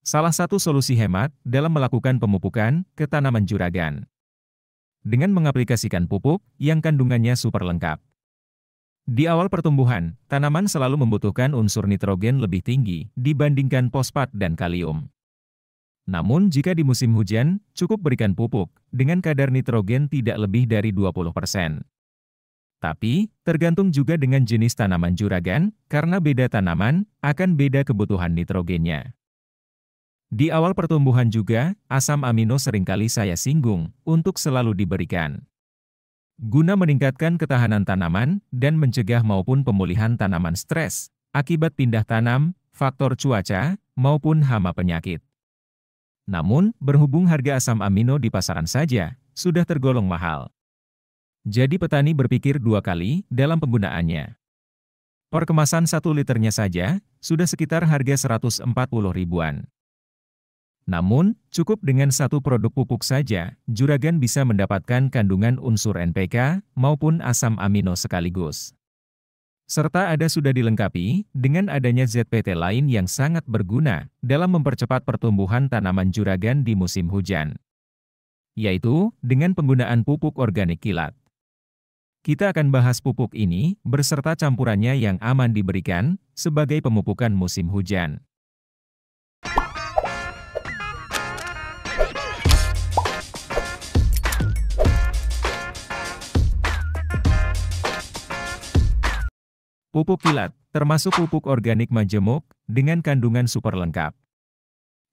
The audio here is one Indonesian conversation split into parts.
salah satu solusi hemat dalam melakukan pemupukan ke tanaman juragan. Dengan mengaplikasikan pupuk yang kandungannya super lengkap. Di awal pertumbuhan, tanaman selalu membutuhkan unsur nitrogen lebih tinggi dibandingkan fosfat dan kalium. Namun jika di musim hujan, cukup berikan pupuk dengan kadar nitrogen tidak lebih dari 20%. Tapi, tergantung juga dengan jenis tanaman juragan, karena beda tanaman akan beda kebutuhan nitrogennya. Di awal pertumbuhan juga, asam amino seringkali saya singgung untuk selalu diberikan. Guna meningkatkan ketahanan tanaman dan mencegah maupun pemulihan tanaman stres akibat pindah tanam, faktor cuaca, maupun hama penyakit. Namun, berhubung harga asam amino di pasaran saja sudah tergolong mahal. Jadi petani berpikir dua kali dalam penggunaannya. Per kemasan 1 liternya saja sudah sekitar harga 140 ribuan. Namun, cukup dengan satu produk pupuk saja, juragan bisa mendapatkan kandungan unsur NPK maupun asam amino sekaligus. Serta sudah dilengkapi dengan adanya ZPT lain yang sangat berguna dalam mempercepat pertumbuhan tanaman juragan di musim hujan. Yaitu, dengan penggunaan pupuk organik kilat. Kita akan bahas pupuk ini berserta campurannya yang aman diberikan sebagai pemupukan musim hujan. Pupuk kilat, termasuk pupuk organik majemuk, dengan kandungan super lengkap.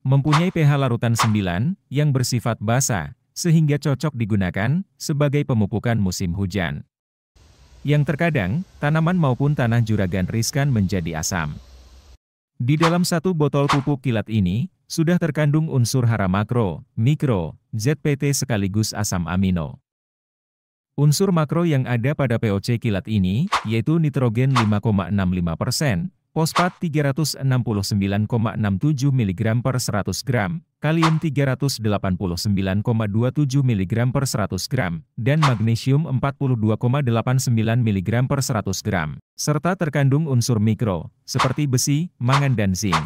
Mempunyai pH larutan 9, yang bersifat basa, sehingga cocok digunakan sebagai pemupukan musim hujan. Yang terkadang, tanaman maupun tanah juragan riskan menjadi asam. Di dalam satu botol pupuk kilat ini, sudah terkandung unsur hara makro, mikro, ZPT sekaligus asam amino. Unsur makro yang ada pada POC kilat ini, yaitu nitrogen 5,65%, fosfat 369,67 mg per 100 gram, kalium 389,27 mg per 100 gram, dan magnesium 42,89 mg per 100 gram, serta terkandung unsur mikro, seperti besi, mangan dan zinc.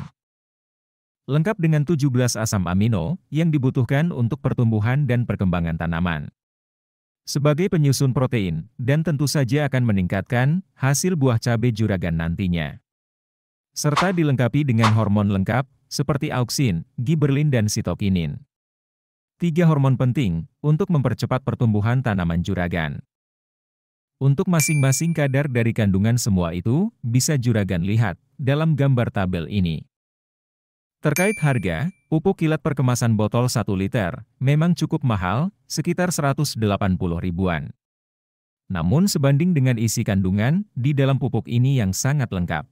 Lengkap dengan 17 asam amino, yang dibutuhkan untuk pertumbuhan dan perkembangan tanaman. Sebagai penyusun protein, dan tentu saja akan meningkatkan hasil buah cabai juragan nantinya. Serta dilengkapi dengan hormon lengkap, seperti auksin, giberlin dan sitokinin. 3 hormon penting untuk mempercepat pertumbuhan tanaman juragan. Untuk masing-masing kadar dari kandungan semua itu, bisa juragan lihat dalam gambar tabel ini. Terkait harga, pupuk kilat per kemasan botol 1 liter, memang cukup mahal, sekitar 180 ribuan. Namun sebanding dengan isi kandungan, di dalam pupuk ini yang sangat lengkap.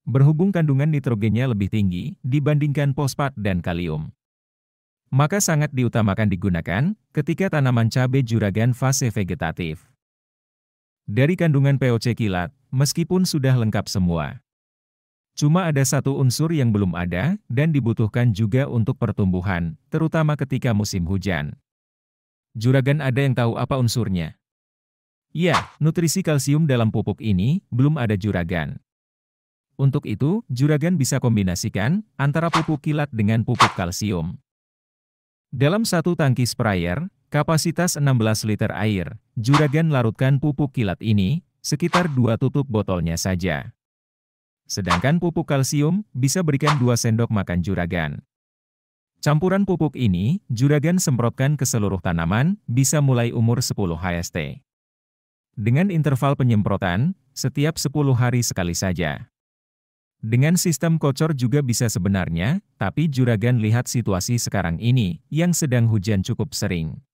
Berhubung kandungan nitrogennya lebih tinggi dibandingkan fosfat dan kalium, maka sangat diutamakan digunakan ketika tanaman cabai juragan fase vegetatif. Dari kandungan POC kilat, meskipun sudah lengkap semua, cuma ada satu unsur yang belum ada dan dibutuhkan juga untuk pertumbuhan, terutama ketika musim hujan. Juragan ada yang tahu apa unsurnya? Ya, nutrisi kalsium dalam pupuk ini belum ada juragan. Untuk itu, juragan bisa kombinasikan antara pupuk kilat dengan pupuk kalsium. Dalam satu tangki sprayer, kapasitas 16 liter air, juragan larutkan pupuk kilat ini, sekitar 2 tutup botolnya saja. Sedangkan pupuk kalsium, bisa berikan 2 sendok makan juragan. Campuran pupuk ini, juragan semprotkan ke seluruh tanaman, bisa mulai umur 10 HST. Dengan interval penyemprotan, setiap 10 hari sekali saja. Dengan sistem kocor juga bisa sebenarnya, tapi juragan lihat situasi sekarang ini, yang sedang hujan cukup sering.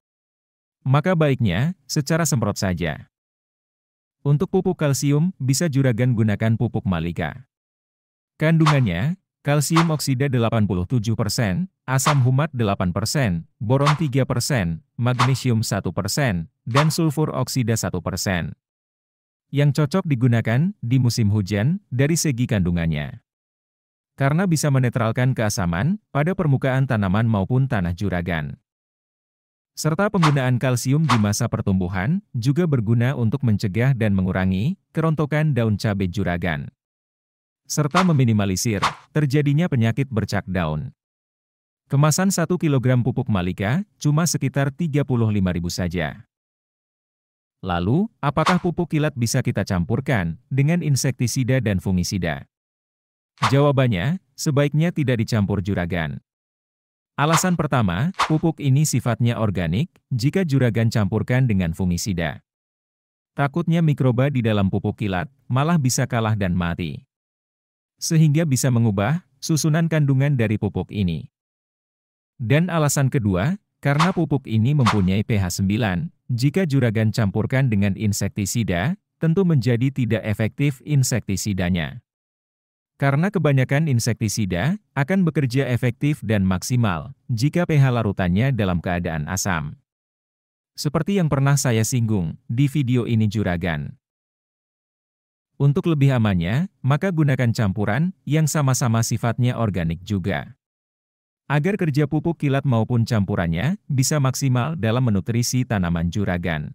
Maka baiknya, secara semprot saja. Untuk pupuk kalsium, bisa juragan gunakan pupuk Malika. Kandungannya, kalsium oksida 87%, asam humat 8%, boron 3%, magnesium 1%, dan sulfur oksida 1%. Yang cocok digunakan di musim hujan dari segi kandungannya. Karena bisa menetralkan keasaman pada permukaan tanaman maupun tanah juragan. Serta penggunaan kalsium di masa pertumbuhan juga berguna untuk mencegah dan mengurangi kerontokan daun cabai juragan. Serta meminimalisir terjadinya penyakit bercak daun. Kemasan 1 kg pupuk Malika cuma sekitar Rp35.000 saja. Lalu, apakah pupuk kilat bisa kita campurkan dengan insektisida dan fungisida? Jawabannya, sebaiknya tidak dicampur juragan. Alasan pertama, pupuk ini sifatnya organik, jika juragan campurkan dengan fungisida. Takutnya mikroba di dalam pupuk kilat, malah bisa kalah dan mati. Sehingga bisa mengubah susunan kandungan dari pupuk ini. Dan alasan kedua, karena pupuk ini mempunyai pH 9, jika juragan campurkan dengan insektisida, tentu menjadi tidak efektif insektisidanya. Karena kebanyakan insektisida akan bekerja efektif dan maksimal jika pH larutannya dalam keadaan asam. Seperti yang pernah saya singgung di video ini juragan. Untuk lebih amannya, maka gunakan campuran yang sama-sama sifatnya organik juga. Agar kerja pupuk kilat maupun campurannya bisa maksimal dalam menutrisi tanaman juragan.